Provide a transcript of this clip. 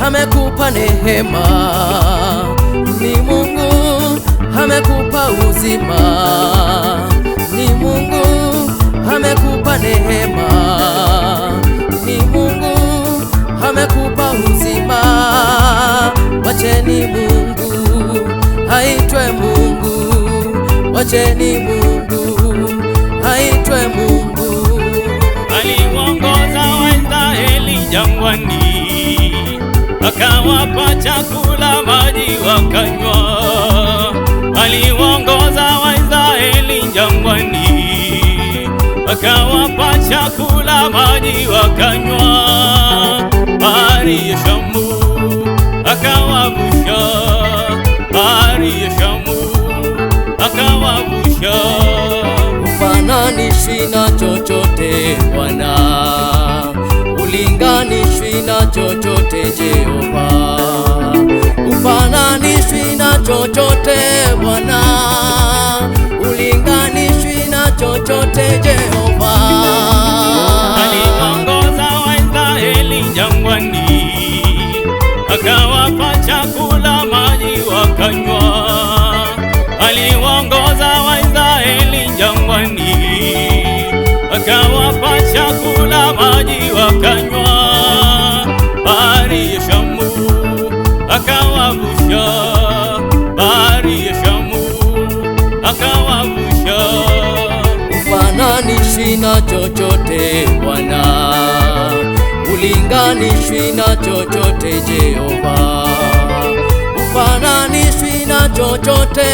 Amekupa neema, ni Mungu amekupa uzima, ni Mungu amekupa neema, ni Mungu amekupa uzima. Wacheni Mungu aitwe Mungu, wacheni Mungu aitwe Mungu. Aliwaongoza Waisraeli jangwani, akawapa chakula maji wakanywa. Aliwaongoza Waisraeli jangwani, akawapa chakula maji wakanywa. Bahari ya Shamu akawavusha, bahari ya Shamu akawavusha. Ufananishwi na chochote Bwana, ulinganishwi na chochote Jehova. Ufananishwi na chochote Bwana, ulinganishwi na chochote Jehova. Aliwaongoza Waisraeli jangwani, akawapa chakula maji wakanywa. Aliwaongoza Waisraeli jangwani, akawapa chakula maji wakanywa. Bahari ya Shamu akawavusha, bahari ya Shamu akawavusha. Ufananishwi na chochote Bwana, ulinganishwi na chochote Jehova. Ufananishwi na chochote